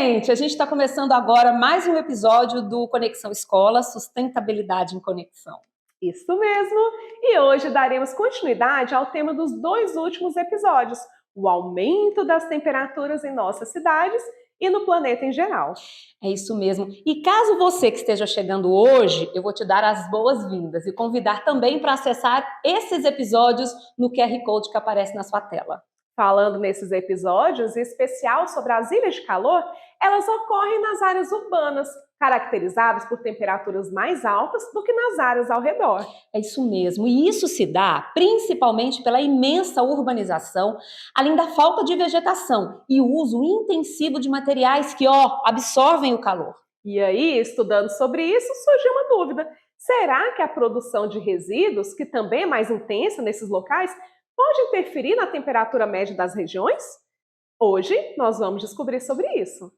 gente! A gente está começando agora mais um episódio do Conexão Escola, Sustentabilidade em Conexão. Isso mesmo! E hoje daremos continuidade ao tema dos 2 últimos episódios, o aumento das temperaturas em nossas cidades e no planeta em geral. É isso mesmo. E caso você que esteja chegando hoje, eu vou te dar as boas-vindas e convidar também para acessar esses episódios no QR Code que aparece na sua tela. Falando nesses episódios, em especial sobre as ilhas de calor, elas ocorrem nas áreas urbanas, caracterizadas por temperaturas mais altas do que nas áreas ao redor. É isso mesmo. E isso se dá principalmente pela imensa urbanização, além da falta de vegetação e o uso intensivo de materiais que, absorvem o calor. E aí, estudando sobre isso, surgiu uma dúvida. Será que a produção de resíduos, que também é mais intensa nesses locais, pode interferir na temperatura média das regiões? Hoje nós vamos descobrir sobre isso.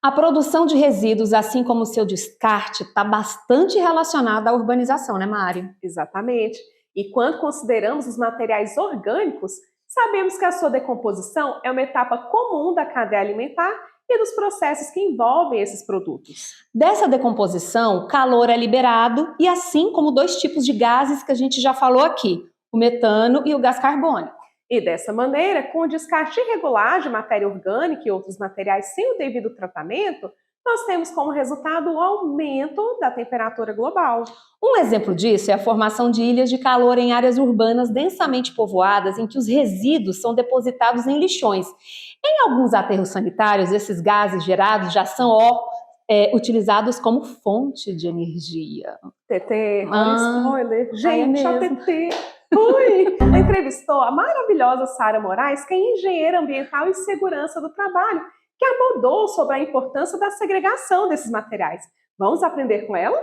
A produção de resíduos, assim como o seu descarte, está bastante relacionada à urbanização, né, Mari? Exatamente. E quando consideramos os materiais orgânicos, sabemos que a sua decomposição é uma etapa comum da cadeia alimentar e dos processos que envolvem esses produtos. Dessa decomposição, calor é liberado e assim como 2 tipos de gases que a gente já falou aqui, o metano e o gás carbônico. E dessa maneira, com o descarte irregular de matéria orgânica e outros materiais sem o devido tratamento, nós temos como resultado o aumento da temperatura global. Um exemplo disso é a formação de ilhas de calor em áreas urbanas densamente povoadas, em que os resíduos são depositados em lixões. Em alguns aterros sanitários, esses gases gerados já são utilizados como fonte de energia. TT, olha spoiler. Gente, é a TT. Ui! Ela entrevistou a maravilhosa Sara Moraes, que é engenheira ambiental e segurança do trabalho, que abordou sobre a importância da segregação desses materiais. Vamos aprender com ela?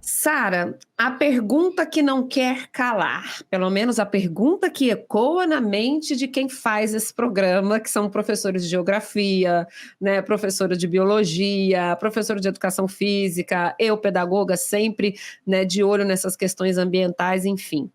Sara, a pergunta que não quer calar, pelo menos a pergunta que ecoa na mente de quem faz esse programa, que são professores de geografia, né, professora de biologia, professora de educação física, eu, pedagoga, sempre, né, de olho nessas questões ambientais, enfim.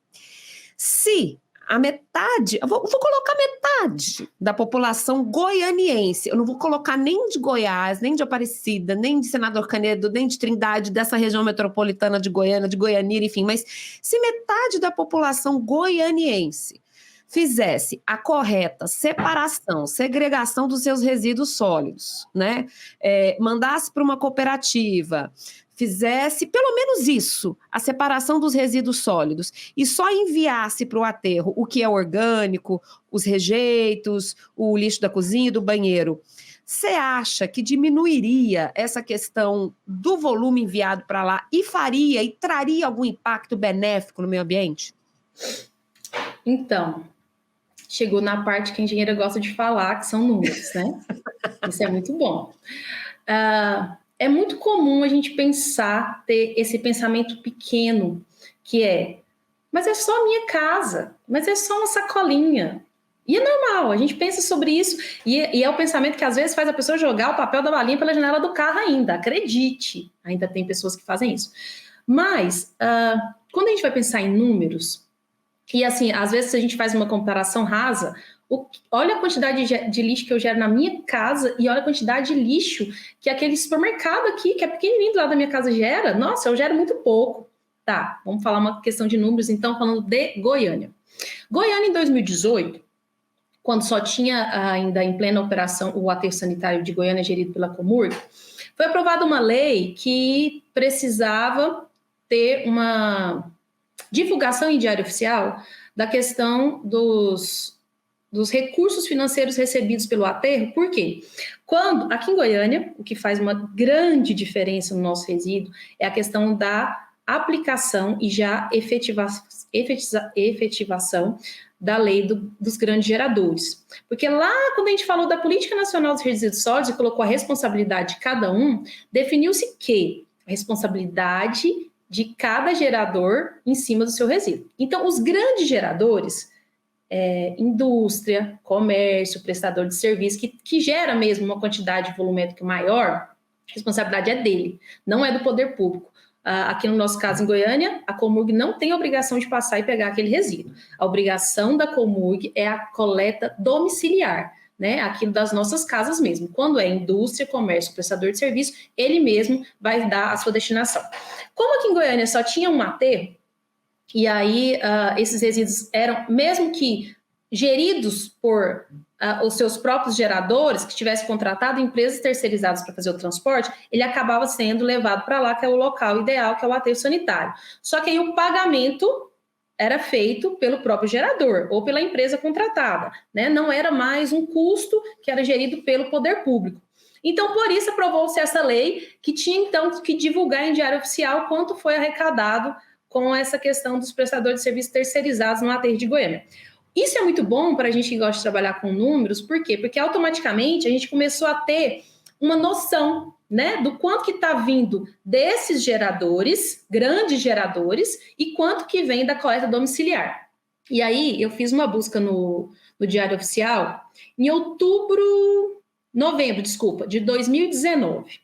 Se a metade, eu vou colocar metade da população goianiense, eu não vou colocar nem de Goiás, nem de Aparecida, nem de Senador Canedo, nem de Trindade, dessa região metropolitana de Goiânia, de Goianira, enfim, mas se metade da população goianiense fizesse a correta separação, segregação dos seus resíduos sólidos, né? Mandasse para uma cooperativa, fizesse pelo menos isso, a separação dos resíduos sólidos, e só enviasse para o aterro o que é orgânico, os rejeitos, o lixo da cozinha e do banheiro, você acha que diminuiria essa questão do volume enviado para lá e traria algum impacto benéfico no meio ambiente? Então, chegou na parte que a engenheira gosta de falar, que são números, né? Isso é muito bom. É muito comum a gente ter esse pensamento pequeno, que é, mas é só a minha casa, mas é só uma sacolinha. E é normal, a gente pensa sobre isso, e é o pensamento que às vezes faz a pessoa jogar o papel da balinha pela janela do carro ainda, acredite, ainda tem pessoas que fazem isso. Mas, quando a gente vai pensar em números, e assim, às vezes a gente faz uma comparação rasa, olha a quantidade de lixo que eu gero na minha casa e olha a quantidade de lixo que aquele supermercado aqui, que é pequenininho do lado da minha casa, gera. Nossa, eu gero muito pouco. Tá, vamos falar uma questão de números, então, falando de Goiânia. Goiânia, em 2018, quando só tinha ainda em plena operação o aterro sanitário de Goiânia, gerido pela Comurg, foi aprovada uma lei que precisava ter uma divulgação em diário oficial da questão dos recursos financeiros recebidos pelo aterro. Por quê? Aqui em Goiânia, o que faz uma grande diferença no nosso resíduo é a questão da aplicação e já efetivação da lei dos grandes geradores. Porque lá, quando a gente falou da Política Nacional dos Resíduos Sólidos e colocou a responsabilidade de cada um, definiu-se que a responsabilidade de cada gerador em cima do seu resíduo. Então, os grandes geradores, indústria, comércio, prestador de serviço, que gera mesmo uma quantidade volumétrica maior, A responsabilidade é dele, não é do poder público. Aqui no nosso caso, em Goiânia, a Comurg não tem a obrigação de passar e pegar aquele resíduo. A obrigação da Comurg é a coleta domiciliar, né? Aquilo das nossas casas mesmo. Quando é indústria, comércio, prestador de serviço, ele mesmo vai dar a sua destinação. Como aqui em Goiânia só tinha um aterro, e aí esses resíduos eram, mesmo que geridos por os seus próprios geradores, que tivessem contratado empresas terceirizadas para fazer o transporte, ele acabava sendo levado para lá, que é o local ideal, que é o aterro sanitário. Só que aí o pagamento era feito pelo próprio gerador ou pela empresa contratada, né? Não era mais um custo que era gerido pelo poder público. Então, por isso, aprovou-se essa lei que tinha, então, que divulgar em diário oficial quanto foi arrecadado com essa questão dos prestadores de serviços terceirizados no aterro de Goiânia. Isso é muito bom para a gente que gosta de trabalhar com números, por quê? Porque automaticamente a gente começou a ter uma noção, né, do quanto que está vindo desses geradores, grandes geradores, e quanto que vem da coleta domiciliar. E aí eu fiz uma busca no Diário Oficial em novembro de 2019.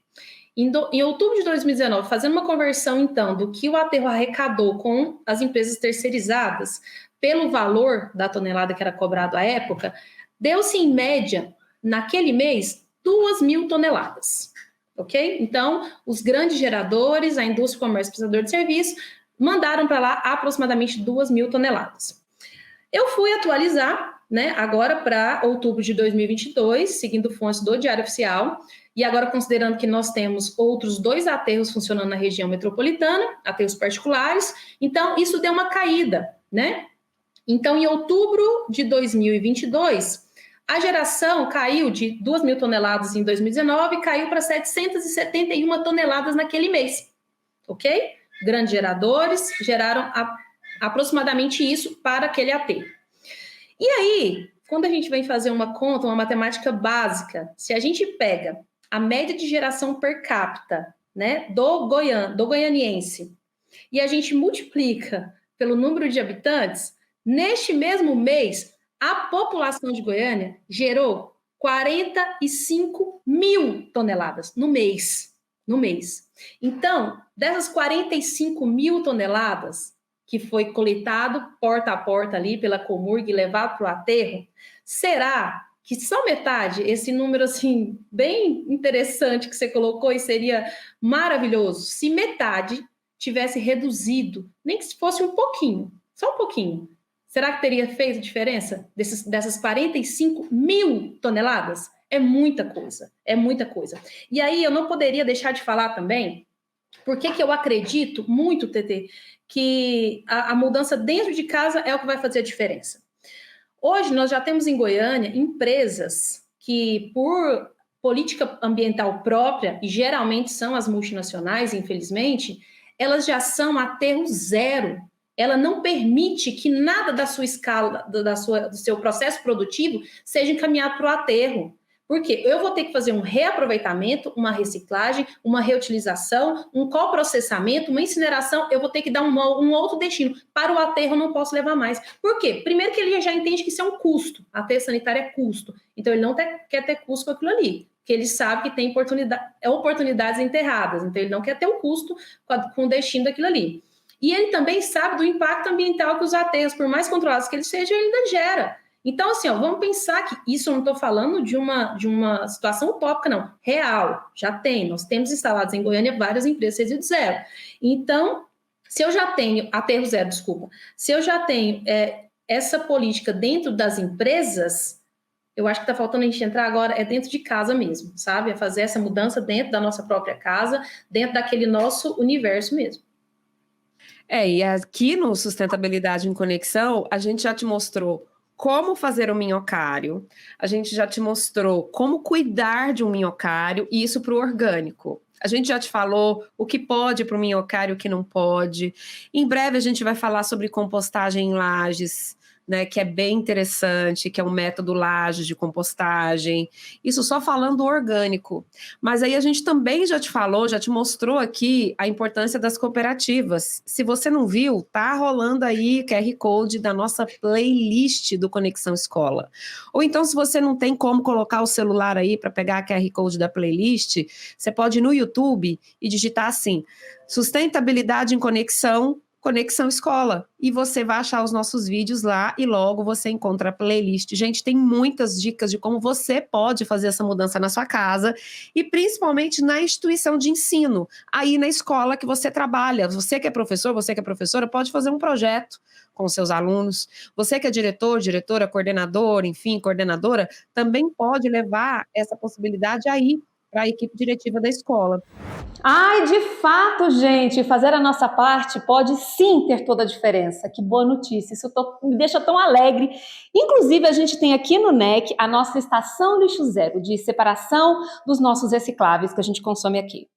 Em outubro de 2019, fazendo uma conversão, então, do que o aterro arrecadou com as empresas terceirizadas, pelo valor da tonelada que era cobrado à época, deu-se em média, naquele mês, 2.000 toneladas, ok? Então, os grandes geradores, a indústria, comércio, prestador de serviço, mandaram para lá aproximadamente 2.000 toneladas. Eu fui atualizar, né, agora para outubro de 2022, seguindo fontes do Diário Oficial, e agora considerando que nós temos outros 2 aterros funcionando na região metropolitana, aterros particulares, então isso deu uma caída, né? Então, em outubro de 2022, a geração caiu de 2.000 toneladas em 2019 e caiu para 771 toneladas naquele mês, ok? Grandes geradores geraram aproximadamente isso para aquele aterro. E aí, quando a gente vem fazer uma conta, uma matemática básica, se a gente pega a média de geração per capita, né, do goianiense, e a gente multiplica pelo número de habitantes, neste mesmo mês, a população de Goiânia gerou 45.000 toneladas no mês. Então, dessas 45.000 toneladas que foi coletado porta a porta ali pela Comurg e levado para o aterro, será que só metade, esse número assim bem interessante que você colocou e seria maravilhoso, se metade tivesse reduzido, nem que fosse um pouquinho, só um pouquinho, será que teria feito diferença dessas 45.000 toneladas? É muita coisa, é muita coisa. E aí eu não poderia deixar de falar também, porque que eu acredito muito, TT, que a mudança dentro de casa é o que vai fazer a diferença. Hoje nós já temos em Goiânia empresas que, por política ambiental própria, e geralmente são as multinacionais, infelizmente, elas já são aterro zero. Ela não permite que nada da sua escala, do seu processo produtivo, seja encaminhado para o aterro. Por quê? Eu vou ter que fazer um reaproveitamento, uma reciclagem, uma reutilização, um coprocessamento, uma incineração, eu vou ter que dar um outro destino. Para o aterro eu não posso levar mais. Por quê? Primeiro que ele já entende que isso é um custo. Aterro sanitário é custo. Então ele não quer ter custo com aquilo ali. Porque ele sabe que tem oportunidades enterradas. Então ele não quer ter o custo com o destino daquilo ali. E ele também sabe do impacto ambiental que os aterros, por mais controlados que eles sejam, ele ainda gera. Então, assim, vamos pensar que isso eu não estou falando de uma situação utópica, não. Real, já tem. Nós temos instalados em Goiânia várias empresas de resíduo zero. Então, se eu já tenho, aterro zero, desculpa, se eu já tenho essa política dentro das empresas, eu acho que está faltando a gente entrar agora dentro de casa mesmo, sabe? É fazer essa mudança dentro da nossa própria casa, dentro daquele nosso universo mesmo. E aqui no Sustentabilidade em Conexão, a gente já te mostrou como fazer um minhocário, a gente já te mostrou como cuidar de um minhocário, e isso para o orgânico. A gente já te falou o que pode para o minhocário e o que não pode. Em breve a gente vai falar sobre compostagem em lajes, né, que é bem interessante, que é um método Lages de compostagem. Isso só falando orgânico. Mas aí a gente também já te falou, já te mostrou aqui a importância das cooperativas. Se você não viu, tá rolando aí QR Code da nossa playlist do Conexão Escola. Ou então, se você não tem como colocar o celular aí para pegar a QR Code da playlist, você pode ir no YouTube e digitar assim, Sustentabilidade em Conexão, Conexão Escola. E você vai achar os nossos vídeos lá e logo você encontra a playlist. Gente, tem muitas dicas de como você pode fazer essa mudança na sua casa e principalmente na instituição de ensino, aí na escola que você trabalha. Você que é professor, você que é professora, pode fazer um projeto com seus alunos. Você que é diretor, diretora, coordenador, enfim, coordenadora, também pode levar essa possibilidade aí para a equipe diretiva da escola. Ai, de fato, gente, fazer a nossa parte pode sim ter toda a diferença. Que boa notícia, isso me deixa tão alegre. Inclusive, a gente tem aqui no NEC a nossa estação lixo zero, de separação dos nossos recicláveis que a gente consome aqui.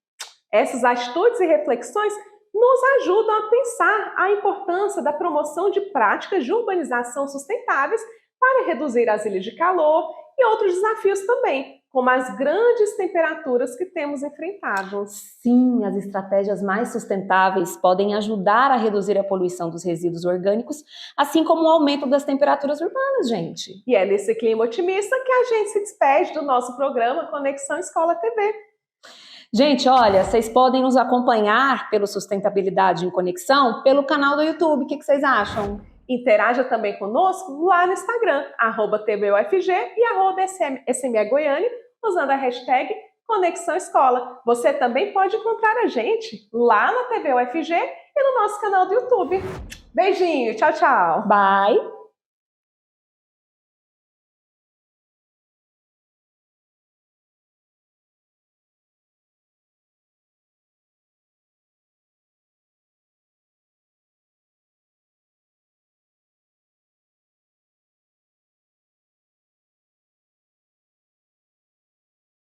Essas atitudes e reflexões nos ajudam a pensar a importância da promoção de práticas de urbanização sustentáveis para reduzir as ilhas de calor e outros desafios também, como as grandes temperaturas que temos enfrentado. Sim, as estratégias mais sustentáveis podem ajudar a reduzir a poluição dos resíduos orgânicos, assim como o aumento das temperaturas urbanas, gente. E é nesse clima otimista que a gente se despede do nosso programa Conexão Escola TV. Gente, olha, vocês podem nos acompanhar pelo Sustentabilidade em Conexão pelo canal do YouTube. O que vocês acham? Interaja também conosco lá no Instagram, @TVUFG e @SME Goiânia, usando a hashtag Conexão Escola. Você também pode encontrar a gente lá na TV UFG e no nosso canal do YouTube. Beijinho, tchau, tchau! Bye!